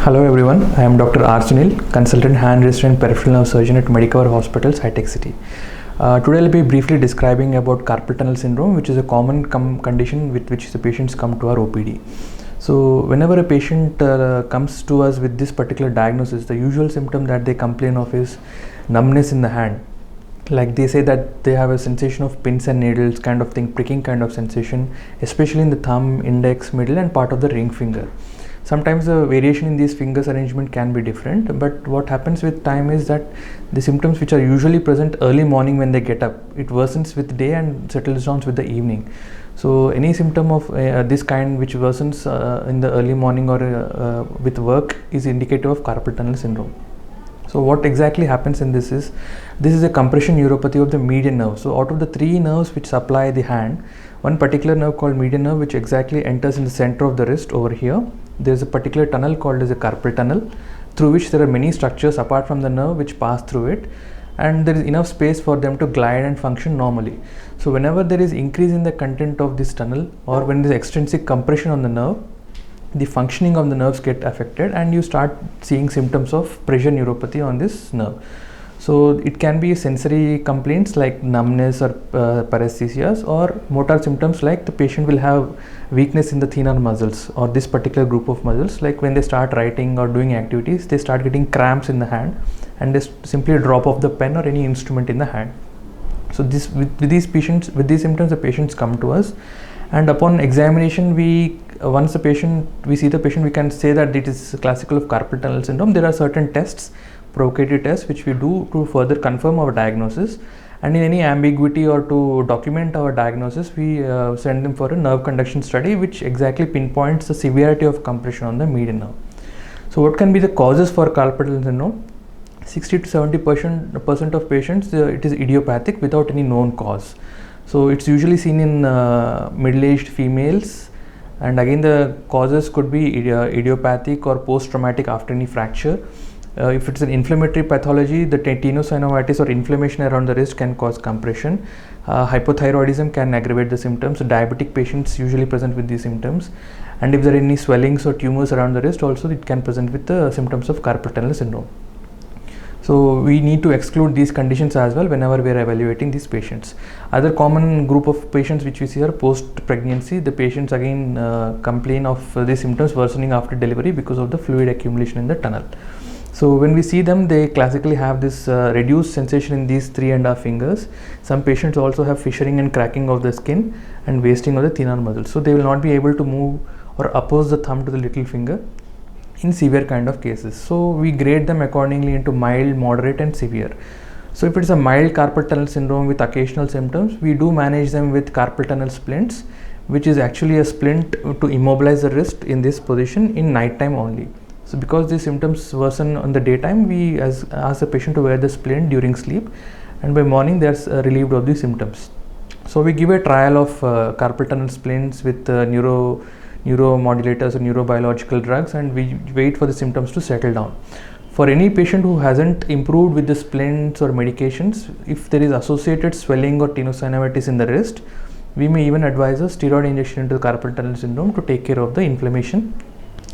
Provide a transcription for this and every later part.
Hello everyone, I am Dr. R. Sunil, Consultant Hand, Wrist and Peripheral Nerve Surgeon at Medicover Hospitals, Hi-Tech City. Today I'll be briefly describing about carpal tunnel syndrome, which is a common condition with which the patients come to our OPD. So whenever a patient comes to us with this particular diagnosis, the usual symptom that they complain of is numbness in the hand. Like they say that they have a sensation of pins and needles kind of thing, pricking kind of sensation, especially in the thumb, index, middle and part of the ring finger. Sometimes the variation in these fingers arrangement can be different, but what happens with time is that the symptoms which are usually present early morning when they get up, it worsens with day and settles down with the evening. So any symptom of this kind which worsens in the early morning or with work is indicative of carpal tunnel syndrome. So what exactly happens in this is a compression neuropathy of the median nerve. So out of the three nerves which supply the hand, one particular nerve called median nerve which exactly enters in the center of the wrist over here. There is a particular tunnel called as a carpal tunnel, through which there are many structures apart from the nerve which pass through it, and there is enough space for them to glide and function normally. So whenever there is increase in the content of this tunnel, or when there is extrinsic compression on the nerve, the functioning of the nerves get affected and you start seeing symptoms of pressure neuropathy on this nerve. So it can be sensory complaints like numbness or paresthesias, or motor symptoms like the patient will have weakness in the thenar muscles or this particular group of muscles, like when they start writing or doing activities, they start getting cramps in the hand and they simply drop off the pen or any instrument in the hand. So this with these symptoms the patients come to us, and upon examination once we see the patient, we can say that it is classical of carpal tunnel syndrome. There are certain tests, provocative tests, which we do to further confirm our diagnosis, and in any ambiguity or to document our diagnosis, we send them for a nerve conduction study which exactly pinpoints the severity of compression on the median nerve. So what can be the causes for carpal tunnel syndrome? 60 to 70% of patients it is idiopathic without any known cause. So it's usually seen in middle-aged females, and again the causes could be idiopathic or post-traumatic after any fracture. If it's an inflammatory pathology, the tenosynovitis or inflammation around the wrist can cause compression. Hypothyroidism can aggravate the symptoms. Diabetic patients usually present with these symptoms, and if there are any swellings or tumors around the wrist, also it can present with the symptoms of carpal tunnel syndrome. So we need to exclude these conditions as well whenever we are evaluating these patients. Other common group of patients which we see are post-pregnancy. The patients again complain of these symptoms worsening after delivery because of the fluid accumulation in the tunnel. So when we see them, they classically have this reduced sensation in these 3.5 fingers. Some patients also have fissuring and cracking of the skin and wasting of the thenar muscles. So they will not be able to move or oppose the thumb to the little finger in severe kind of cases. So we grade them accordingly into mild, moderate and severe. So if it's a mild carpal tunnel syndrome with occasional symptoms, we do manage them with carpal tunnel splints, which is actually a splint to immobilize the wrist in this position in night time only. So because these symptoms worsen on the daytime, we ask the patient to wear the splint during sleep, and by morning they are relieved of these symptoms. So we give a trial of carpal tunnel splints with neuromodulators or neurobiological drugs, and we wait for the symptoms to settle down. For any patient who hasn't improved with the splints or medications, if there is associated swelling or tenosynovitis in the wrist, we may even advise a steroid injection into the carpal tunnel syndrome to take care of the inflammation.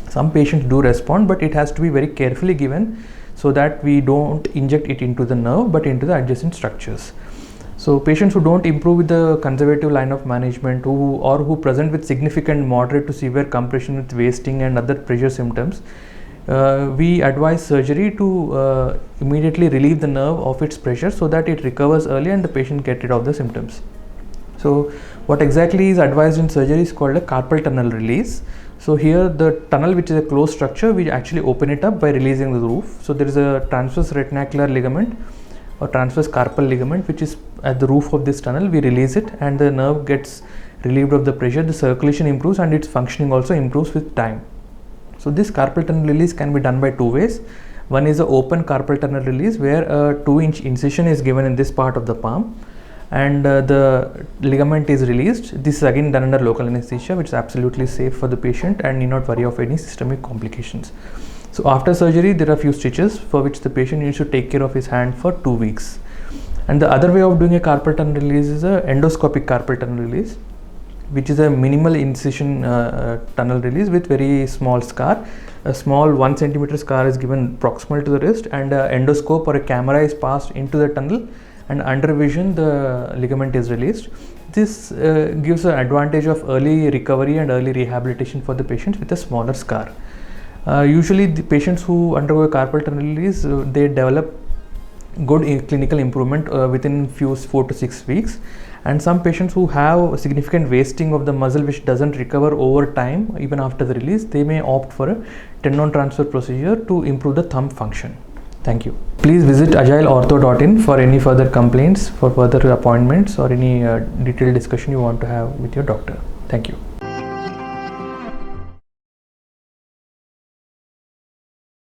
Some patients do respond, but it has to be very carefully given so that we don't inject it into the nerve but into the adjacent structures. So patients who don't improve with the conservative line of management, who present with significant moderate to severe compression with wasting and other pressure symptoms, we advise surgery to immediately relieve the nerve of its pressure so that it recovers early and the patient get rid of the symptoms. So what exactly is advised in surgery is called a carpal tunnel release. So here the tunnel, which is a closed structure, we actually open it up by releasing the roof. So there is a transverse retinacular ligament or transverse carpal ligament which is at the roof of this tunnel. We release it and the nerve gets relieved of the pressure, the circulation improves and its functioning also improves with time. So this carpal tunnel release can be done by two ways. One is an open carpal tunnel release where a 2-inch incision is given in this part of the palm, and the ligament is released. This is again done under local anesthesia, which is absolutely safe for the patient and need not worry of any systemic complications. So after surgery, there are a few stitches for which the patient needs to take care of his hand for 2 weeks. And the other way of doing a carpal tunnel release is a endoscopic carpal tunnel release, which is a minimal incision tunnel release with very small scar, a small 1 centimeter scar is given proximal to the wrist, and an endoscope or a camera is passed into the tunnel, and under vision the ligament is released. This gives an advantage of early recovery and early rehabilitation for the patients with a smaller scar. Usually the patients who undergo a carpal tunnel release, they develop good clinical improvement within 4 to 6 weeks, and some patients who have significant wasting of the muscle which doesn't recover over time even after the release, they may opt for a tendon transfer procedure to improve the thumb function. Thank you. Please visit agileortho.in for any further complaints, for further appointments, or any detailed discussion you want to have with your doctor. Thank you.